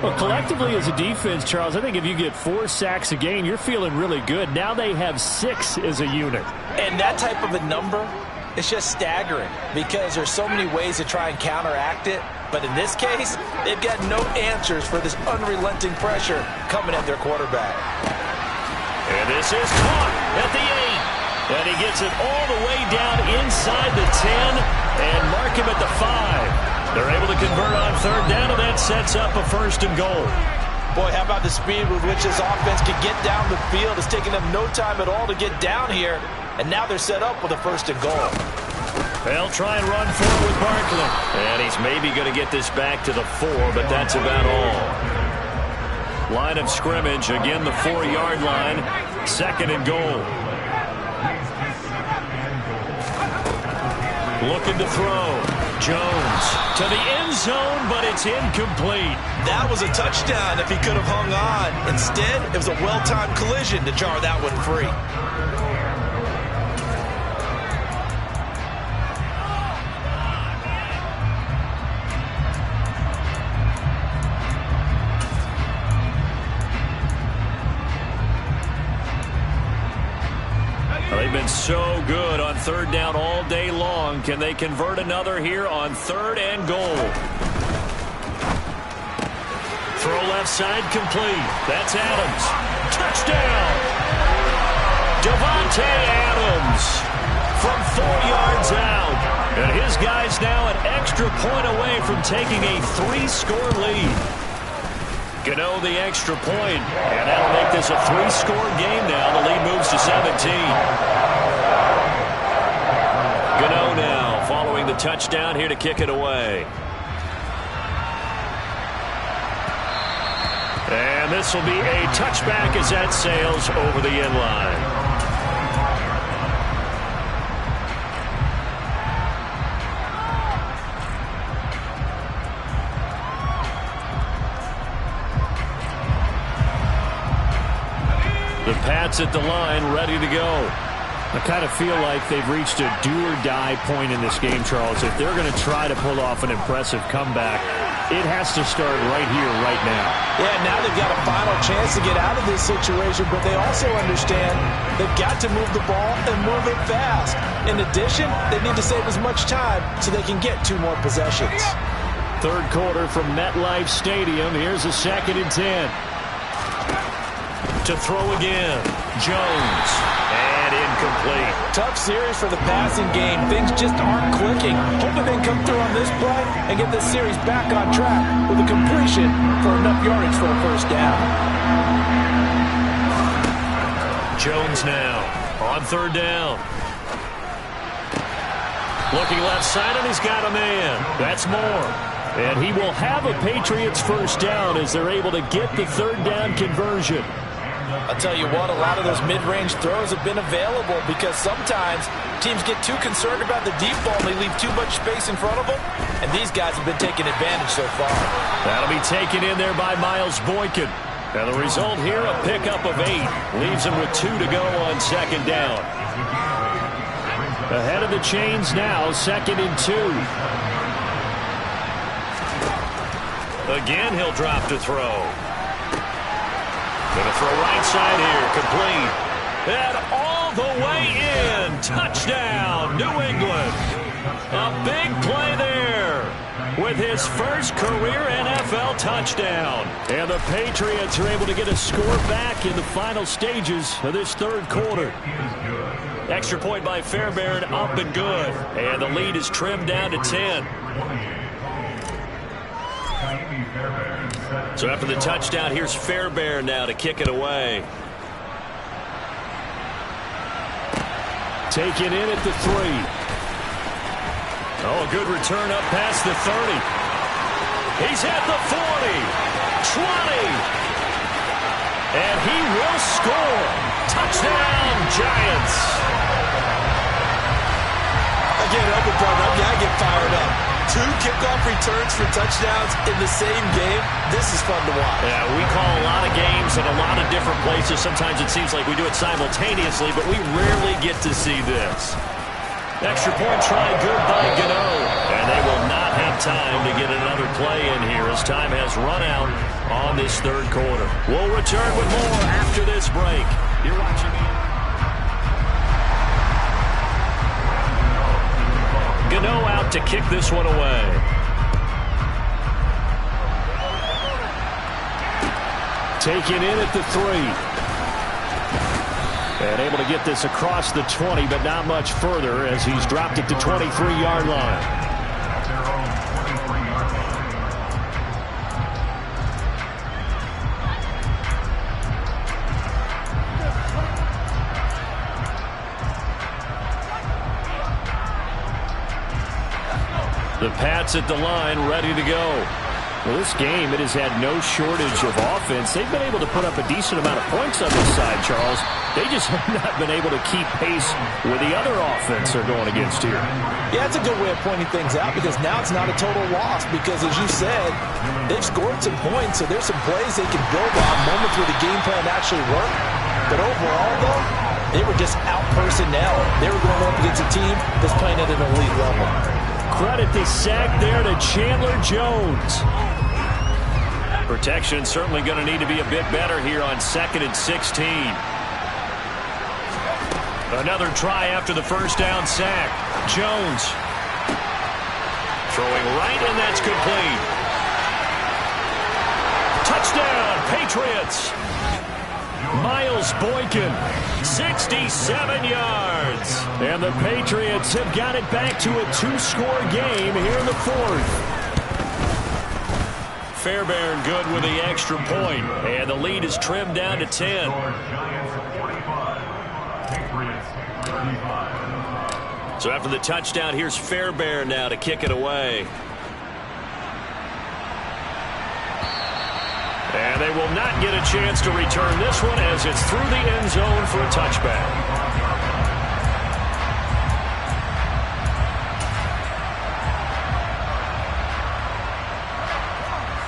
Speaker 2: Well, collectively as a defense, Charles, I think if you get 4 sacks a game, you're feeling really good. Now they have 6 as a unit.
Speaker 5: And that type of a number, it's just staggering because there's so many ways to try and counteract it. But in this case, they've got no answers for this unrelenting pressure coming at their quarterback.
Speaker 4: And this is caught at the 8. And he gets it all the way down inside the 10 and mark him at the 5. They're able to convert on third down, and that sets up a 1st and goal.
Speaker 5: Boy, how about the speed with which this offense can get down the field? It's taking them no time at all to get down here. And now they're set up with a 1st and goal.
Speaker 4: They'll try and run forward with Barkley. And he's maybe going to get this back to the 4, but that's about all. Line of scrimmage, again the 4-yard line. 2nd and goal. Looking to throw. Jones to the end zone, but it's incomplete.
Speaker 6: That was a touchdown if he could have hung on. Instead, it was a well-timed collision to jar that one free.
Speaker 4: They've been so good on third down all day long. Can they convert another here on 3rd and goal? Throw left side complete. That's Adams. Touchdown! Devontae Adams from 4 yards out. And his guy's now an extra point away from taking a 3-score lead. Gano the extra point, and that'll make this a 3-score game now. The lead moves to 17. Gano now following the touchdown here to kick it away. And this will be a touchback as that sails over the end line. The Pats at the line, ready to go.
Speaker 2: I kind of feel like they've reached a do-or-die point in this game, Charles. If they're going to try to pull off an impressive comeback, it has to start right here, right now.
Speaker 5: Yeah, now they've got a final chance to get out of this situation, but they also understand they've got to move the ball and move it fast. In addition, they need to save as much time so they can get 2 more possessions.
Speaker 2: 3rd quarter from MetLife Stadium. Here's a 2nd and 10.
Speaker 4: To throw again, Jones, and incomplete.
Speaker 5: Tough series for the passing game. Things just aren't clicking. Hoping they can come through on this play and get this series back on track with a completion for enough yardage for a 1st down.
Speaker 4: Jones now on 3rd down. Looking left side, and he's got a man. That's Moore.
Speaker 2: And he will have a Patriots 1st down as they're able to get the 3rd down conversion.
Speaker 5: I'll tell you what, a lot of those mid-range throws have been available because sometimes teams get too concerned about the deep ball and they leave too much space in front of them, and these guys have been taking advantage so far.
Speaker 2: That'll be taken in there by Miles Boykin.
Speaker 4: And the result here, a pickup of 8. Leaves him with 2 to go on 2nd down.
Speaker 2: Ahead of the chains now, 2nd and 2.
Speaker 4: Again, he'll drop to throw. Going to throw right side here, complete. And all the way in. Touchdown, New England. A big play there with his first career NFL touchdown.
Speaker 2: And the Patriots are able to get a score back in the final stages of this 3rd quarter.
Speaker 4: Extra point by Fairbairn, up and good. And the lead is trimmed down to 10. So after the touchdown, here's Fairbairn now to kick it away.
Speaker 2: Taken in at the 3.
Speaker 4: Oh, a good return up past the 30. He's at the 40, 20. And he will score. Touchdown, Giants.
Speaker 6: Again, open partner, I get fired up. 2 kickoff returns for touchdowns in the same game. This is fun to watch.
Speaker 4: Yeah, we call a lot of games in a lot of different places. Sometimes it seems like we do it simultaneously, but we rarely get to see this. Extra point try good by Gano. And they will not have time to get another play in here as time has run out on this third quarter. We'll return with more after this break. You're watching. Gano out to kick this one away. Taken in at the 3. And able to get this across the 20, but not much further as he's dropped it to 23-yard line. The Pats at the line, ready to go. Well, this game, it has had no shortage of offense. They've been able to put up a decent amount of points on this side, Charles. They just have not been able to keep pace with the other offense they're going against here.
Speaker 5: Yeah, it's a good way of pointing things out because now it's not a total loss because, as you said, they've scored some points, so there's some plays they can build on, moments where the game plan actually worked. But overall, though, they were just out personnel. They were going up against a team that's playing at an elite level.
Speaker 4: Credit the sack there to Chandler Jones. Protection certainly going to need to be a bit better here on 2nd and 16. Another try after the first down sack. Jones throwing right, and that's complete. Touchdown, Patriots. Miles Boykin, 67 yards. And the Patriots have got it back to a 2-score game here in the 4th. Fairbairn good with the extra point, and the lead is trimmed down to 10. So after the touchdown, here's Fairbairn now to kick it away. And they will not get a chance to return this one as it's through the end zone for a touchback.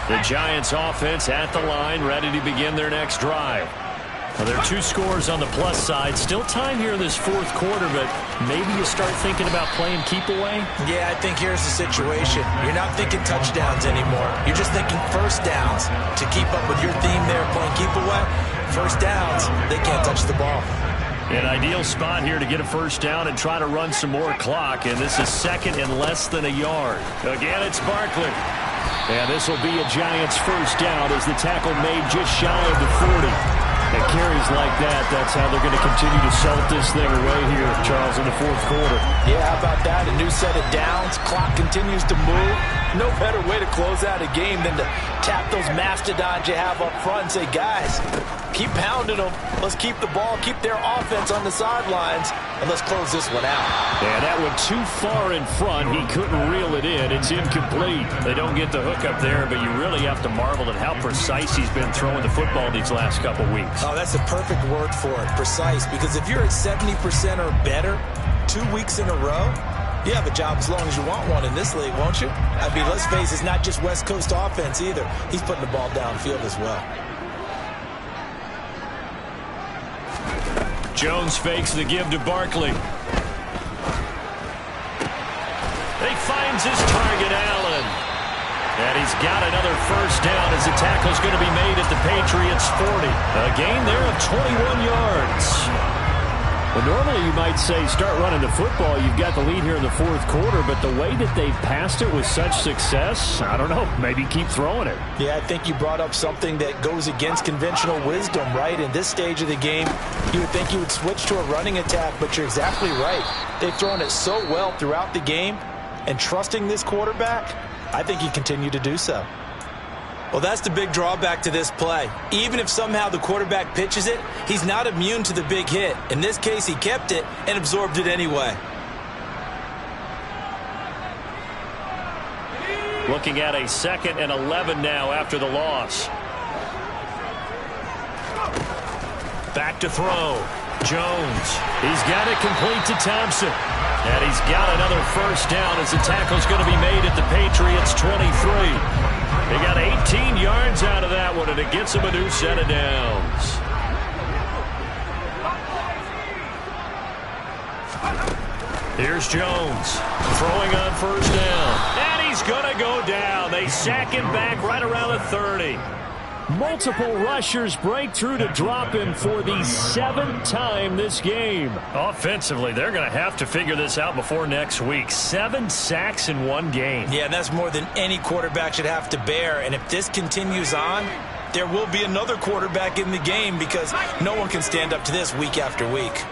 Speaker 4: The Giants offense at the line, ready to begin their next drive. Well, there are 2 scores on the plus side. Still time here in this 4th quarter, but maybe you start thinking about playing keep away?
Speaker 5: Yeah, I think here's the situation. You're not thinking touchdowns anymore. You're just thinking first downs. To keep up with your theme there, playing keep away, first downs, they can't touch the ball.
Speaker 4: An ideal spot here to get a first down and try to run some more clock, and this is 2nd and less than a yard. Again, it's Barkley. And this will be a Giants first down as the tackle made just shy of the 40. And carries like that, that's how they're going to continue to salt this thing away here, Charles, in the 4th quarter.
Speaker 5: Yeah, how about that? A new set of downs. Clock continues to move. No better way to close out a game than to tap those mastodons you have up front and say, guys, keep pounding them. Let's keep the ball, keep their offense on the sidelines, and let's close this one out.
Speaker 4: Yeah, that one too far in front. He couldn't reel it in. It's incomplete. They don't get the hook up there, but you really have to marvel at how precise he's been throwing the football these last couple weeks.
Speaker 5: Oh, that's a perfect word for it, precise, because if you're at 70% or better 2 weeks in a row, you have a job as long as you want one in this league, won't you? I mean, let's face it, it's not just West Coast offense either. He's putting the ball downfield as well.
Speaker 4: Jones fakes the give to Barkley. He finds his target, Allen. And he's got another first down as the tackle's going to be made at the Patriots' 40. A gain there of 21 yards. Well, normally you might say start running the football. You've got the lead here in the 4th quarter, but the way that they've passed it with such success, I don't know, maybe keep throwing it.
Speaker 5: Yeah, I think you brought up something that goes against conventional wisdom, right? In this stage of the game, you would think you would switch to a running attack, but you're exactly right. They've thrown it so well throughout the game, and trusting this quarterback, I think you continue to do so. Well, that's the big drawback to this play. Even if somehow the quarterback pitches it, he's not immune to the big hit. In this case, he kept it and absorbed it anyway.
Speaker 4: Looking at a 2nd and 11 now after the loss. Back to throw. Jones. He's got it complete to Thompson. And he's got another first down as the tackle's going to be made at the Patriots' 23. They got 18 yards out of that one, and it gets them a new set of downs. Here's Jones throwing on first down. And he's going to go down. They sack him back right around the 30. Multiple rushers break through to drop him for the 7th time this game. Offensively, they're going to have to figure this out before next week. 7 sacks in one game.
Speaker 5: Yeah, and that's more than any quarterback should have to bear. And if this continues on, there will be another quarterback in the game because no one can stand up to this week after week.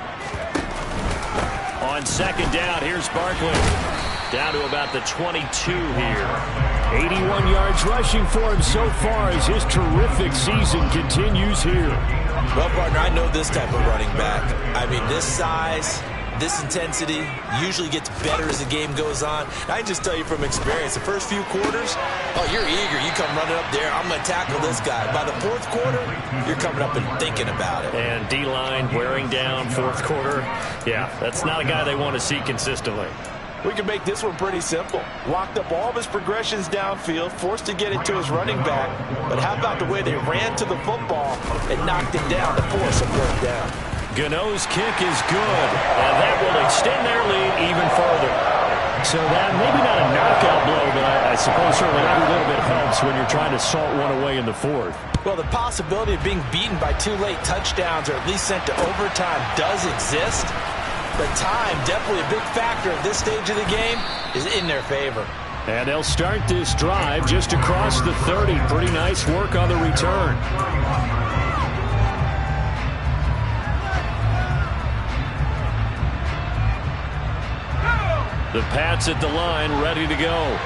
Speaker 4: On second down, here's Barkley. Down to about the 22 here.
Speaker 2: 81 yards rushing for him so far as his terrific season continues here.
Speaker 5: Well, partner, I know this type of running back. I mean, this size, this intensity usually gets better as the game goes on. I can just tell you from experience, the first few quarters, oh, you're eager. You come running up there, I'm going to tackle this guy. By the 4th quarter, you're coming up and thinking about it.
Speaker 4: And D-line wearing down 4th quarter. Yeah, that's not a guy they want to see consistently.
Speaker 5: We can make this one pretty simple. Locked up all of his progressions downfield, forced to get it to his running back. But how about the way they ran to the football and knocked him down to force a 4th down?
Speaker 4: Gano's kick is good, and that will extend their lead even further.
Speaker 2: So that maybe not a knockout blow, but I suppose certainly every little bit helps when you're trying to salt one away in the 4th.
Speaker 5: Well, the possibility of being beaten by 2 late touchdowns or at least sent to overtime does exist. But time, definitely a big factor at this stage of the game, is in their favor.
Speaker 2: And they'll start this drive just across the 30. Pretty nice work on the return.
Speaker 4: The Pats at the line, ready to go.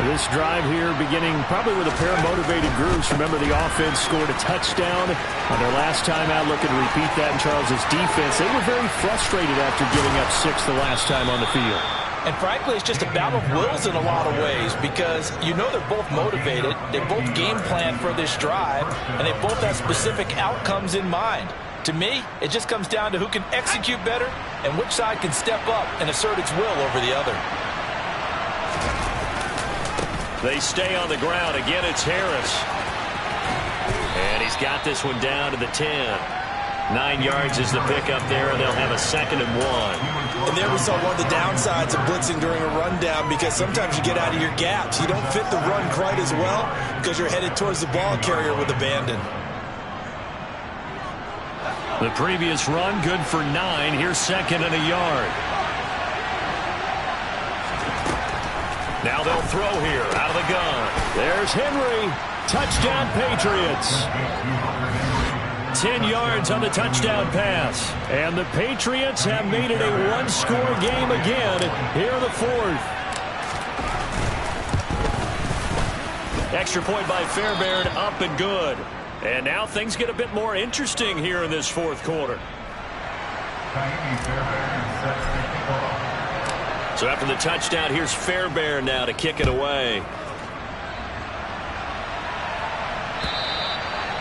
Speaker 2: This drive here beginning probably with a pair of motivated groups. Remember, the offense scored a touchdown on their last time out. Looking to repeat that in Charles's defense. They were very frustrated after giving up 6 the last time on the field.
Speaker 5: And frankly, it's just a battle of wills in a lot of ways because you know they're both motivated. They both game plan for this drive, and they both have specific outcomes in mind. To me, it just comes down to who can execute better and which side can step up and assert its will over the other.
Speaker 4: They stay on the ground. Again, it's Harris. And he's got this one down to the 10. 9 yards is the pickup there, and they'll have a 2nd and 1.
Speaker 5: And there we saw one of the downsides of blitzing during a rundown because sometimes you get out of your gaps. You don't fit the run quite as well because you're headed towards the ball carrier with abandon.
Speaker 4: The previous run, good for 9. Here's 2nd and a yard. Now they'll throw here out of the gun.
Speaker 2: There's Henry. Touchdown, Patriots.
Speaker 4: 10 yards on the touchdown pass.
Speaker 2: And the Patriots have made it a 1-score game again here in the 4th.
Speaker 4: Extra point by Fairbairn, up and good. And now things get a bit more interesting here in this 4th quarter. So after the touchdown, here's Fairbairn now to kick it away.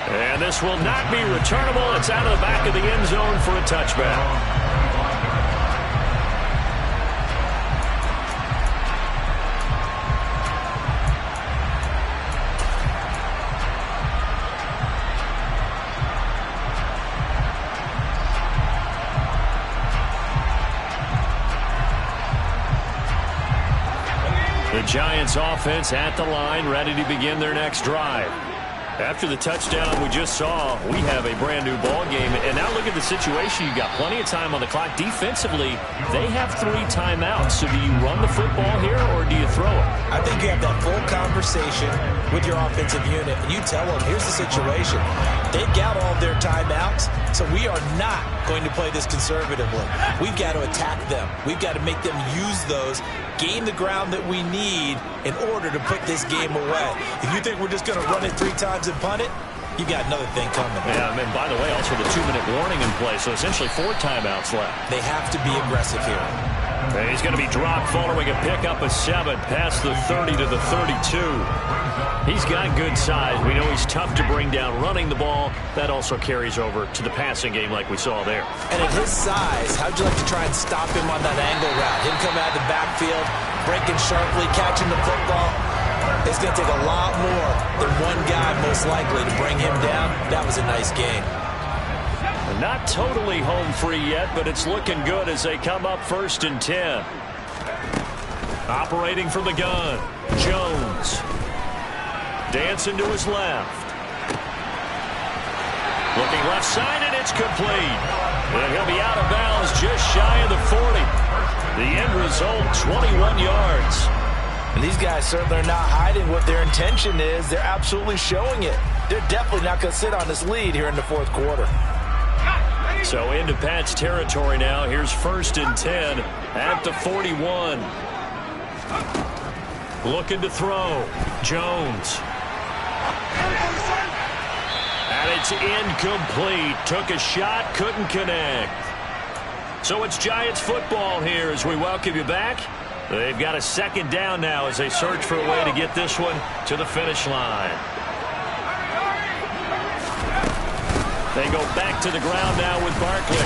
Speaker 4: And this will not be returnable. It's out of the back of the end zone for a touchback. The Giants offense at the line, ready to begin their next drive. After the touchdown we just saw, we have a brand new ball game. And now look at the situation. You've got plenty of time on the clock. Defensively, they have 3 timeouts. So do you run the football here or do you throw it?
Speaker 5: I think you have that full conversation with your offensive unit. And you tell them, here's the situation. They've got all their timeouts, so we are not going to play this conservatively. We've got to attack them. We've got to make them use those, gain the ground that we need in order to put this game away. If you think we're just going to run it 3 times and punt it, you got another thing coming.
Speaker 4: Yeah, and by the way, also the 2-minute warning in play, so essentially 4 timeouts left.
Speaker 5: They have to be aggressive here.
Speaker 4: And he's going to be dropped following a pickup of 7 past the 30 to the 32. He's got good size. We know he's tough to bring down running the ball. That also carries over to the passing game like we saw there.
Speaker 5: And at his size, how'd you like to try and stop him on that angle route? Him come out of the backfield, breaking sharply, catching the football. It's going to take a lot more than one guy most likely to bring him down. That was a nice game.
Speaker 4: Not totally home free yet, but it's looking good as they come up 1st and 10. Operating from the gun, Jones. Dancing to his left. Looking left side, and it's complete. And he'll be out of bounds just shy of the 40. The end result, 21 yards.
Speaker 5: And these guys certainly are not hiding what their intention is. They're absolutely showing it. They're definitely not going to sit on this lead here in the 4th quarter.
Speaker 4: So into Pat's territory now. Here's 1st and 10 at the 41. Looking to throw. Jones. And it's incomplete. Took a shot, couldn't connect. So it's Giants football here as we welcome you back. They've got a 2nd down now as they search for a way to get this one to the finish line. They go back to the ground now with Barkley.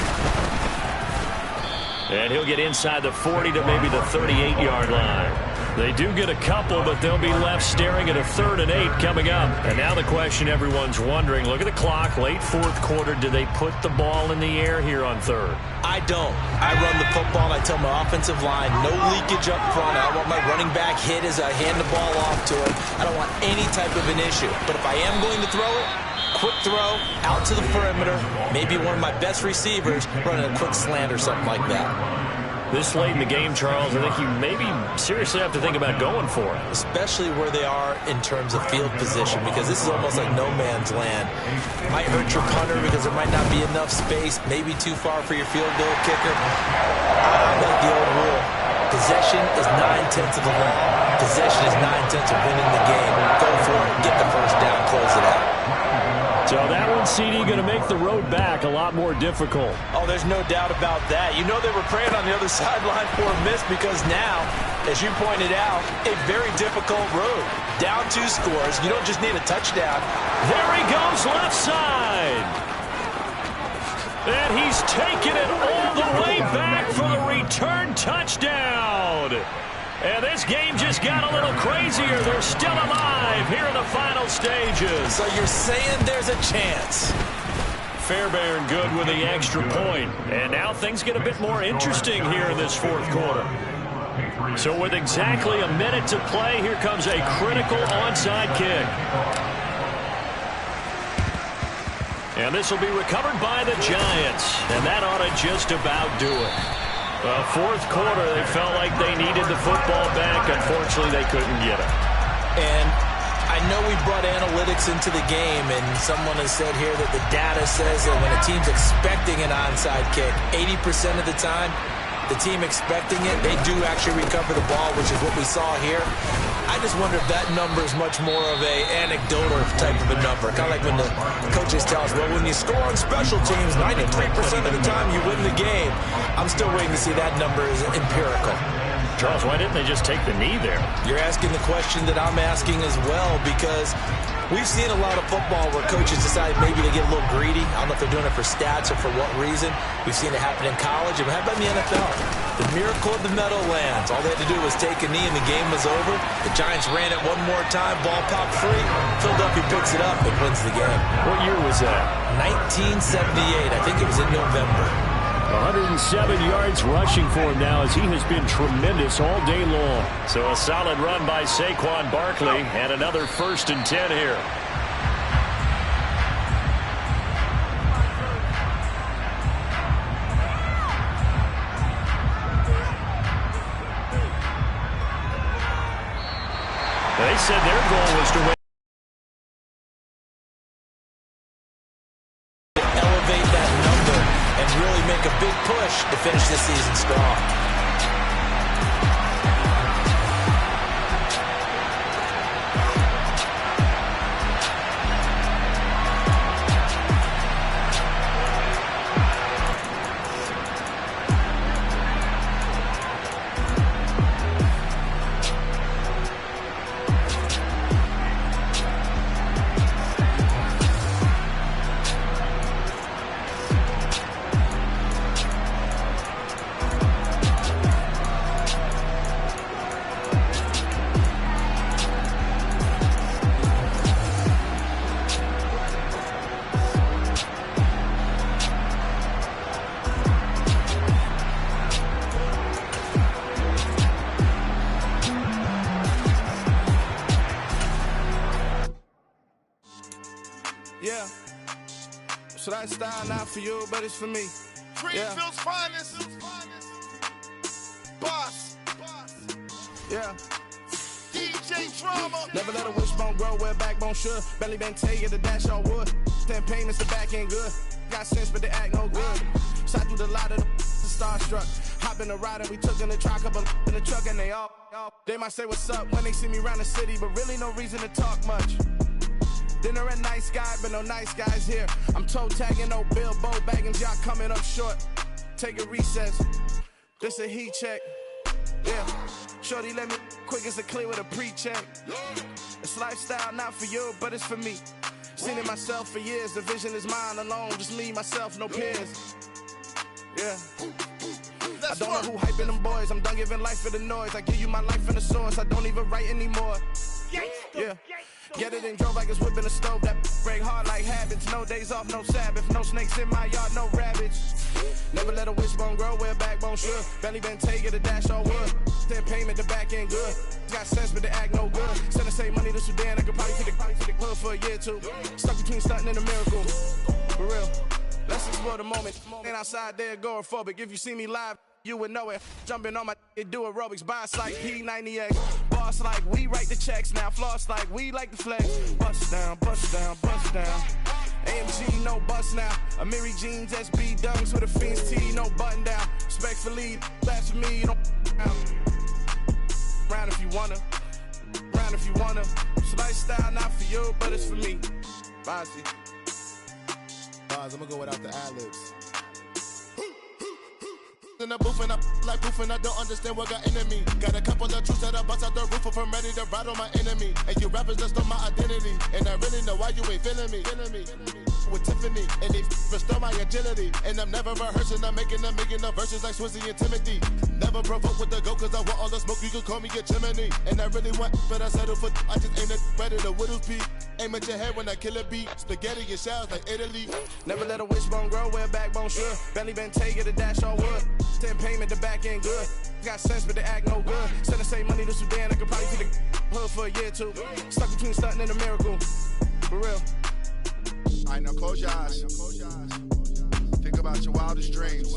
Speaker 4: And he'll get inside the 40 to maybe the 38-yard line. They do get a couple, but they'll be left staring at a 3rd and 8 coming up. And now the question everyone's wondering, look at the clock, late 4th quarter, do they put the ball in the air here on 3rd?
Speaker 5: I don't. I run the football, and I tell my offensive line, no leakage up front. I don't want my running back hit as I hand the ball off to him. I don't want any type of an issue. But if I am going to throw it, quick throw, out to the perimeter, maybe one of my best receivers running a quick slant or something like that.
Speaker 4: This late in the game, Charles, I think you maybe seriously have to think about going for it.
Speaker 5: Especially where they are in terms of field position, because this is almost like no man's land. Might hurt your punter because there might not be enough space, maybe too far for your field goal kicker. I like the old rule. Possession is 9/10 of the law. Possession is 9/10 of winning the game. Go for it, get the 1st down, close it out.
Speaker 4: So that one, CD, going to make the road back a lot more difficult.
Speaker 5: Oh, there's no doubt about that. You know they were praying on the other sideline for a miss because now, as you pointed out, a very difficult road. Down 2 scores. You don't just need a touchdown.
Speaker 4: There he goes left side. And he's taken it all the way back for the return touchdown. And this game just got a little crazier. They're still alive here in the final stages.
Speaker 5: So you're saying there's a chance.
Speaker 4: Fairbairn good with the extra point. And now things get a bit more interesting here in this 4th quarter. So with exactly a minute to play, here comes a critical onside kick. And this will be recovered by the Giants. And that ought to just about do it. Well, 4th quarter, they felt like they needed the football back. Unfortunately, they couldn't get it.
Speaker 5: And I know we brought analytics into the game, and someone has said here that the data says that when a team's expecting an onside kick, 80% of the time, the team expecting it, they do actually recover the ball, which is what we saw here. I just wonder if that number is much more of a anecdotal type of a number. Kind of like when the coaches tell us, well, when you score on special teams, 93% of the time you win the game. I'm still waiting to see that number is empirical.
Speaker 4: Charles, why didn't they just take the knee there?
Speaker 5: You're asking the question that I'm asking as well, because we've seen a lot of football where coaches decide maybe to get a little greedy. I don't know if they're doing it for stats or for what reason. We've seen it happen in college. And how about in the NFL? The miracle of the Meadowlands. All they had to do was take a knee and the game was over. The Giants ran it one more time. Ball popped free. Philadelphia picks it up and wins the game.
Speaker 4: What year was that?
Speaker 5: 1978. I think it was in November.
Speaker 4: 107 yards rushing for him now as he has been tremendous all day long. So a solid run by Saquon Barkley and another 1st and 10 here. They said their goal was to win.
Speaker 5: Elevate that number and really make a big push to finish this season strong.
Speaker 1: Yeah. So that style not for you, but it's for me.
Speaker 7: Greenfield's finest. Boss.
Speaker 1: Yeah.
Speaker 7: DJ Drama.
Speaker 1: Never let a wishbone grow where backbone should. Belly been take the dash all wood. 10 payments, the back ain't good. Got sense, but they act no good. Shot through the lot of the starstruck. Hop in the ride and we took in the truck, couple in the truck and they all. They might say what's up when they see me around the city, but really no reason to talk much. Dinner at nice guy, but no nice guys here. I'm toe tagging, no Bilbo baggins, y'all coming up short. Take a recess. This a heat check. Yeah. Shorty let me quick as a clear with a pre-check. It's lifestyle not for you, but it's for me. Seen it myself for years. The vision is mine alone. Just me, myself, no peers. Yeah. I don't know who hyping them boys. I'm done giving life for the noise. I give you my life in the source. I don't even write anymore. Yeah. Get it and drove like it's whipping a stove. That break hard like habits. No days off, no Sabbath. No snakes in my yard, no rabbits. Never let a wishbone grow where backbone should. Belly been take the dash all wood. 10 payment, the back ain't good. Got sense, but they act no good. Send the same money to Sudan. I could probably take the hood for a year or two. Stuck between stunting and a miracle. For real. Let's explore the moment. Ain't outside there agoraphobic. If you see me live, you would know it. Jumping on my do aerobics. Boss like P90X. Boss like we write the checks now. Floss like we like the flex. Bust down, bust down, bust down. AMG, no bust now. Amiri jeans, SB dunks with a Fiends T, no button down. Respectfully, that's for me, you don't round if you wanna. Round if you wanna. It's lifestyle not for you, but it's for me. Bossy.
Speaker 7: I'm gonna go without the ad-libs. In the booth and I like proof and I don't understand what got into me. Got a couple of truths that I bust out the roof if I'm ready to ride on my enemy. And you rappers just stole my identity, and I really know why you ain't feeling me. With Tiffany, and they restore my agility. And I'm never rehearsing, I'm making a million of verses like Swizzy and Timothy. Never provoke with the go, cause I want all the smoke, you can call me a Gemini. And I really want, but I settle for, I just aim it better than Whittles P. Aim at your head when I kill a beat. Spaghetti and shells like Italy.
Speaker 1: Never let a wishbone grow where backbone should. Belly been take the dash all wood. 10 payment, the back ain't good. Got sense, but they act no good. Send the same money to Sudan, I could probably take the hood for a year or two. Stuck between stunting and a miracle. For real.
Speaker 7: Alright, now close your eyes. Think about your wildest dreams.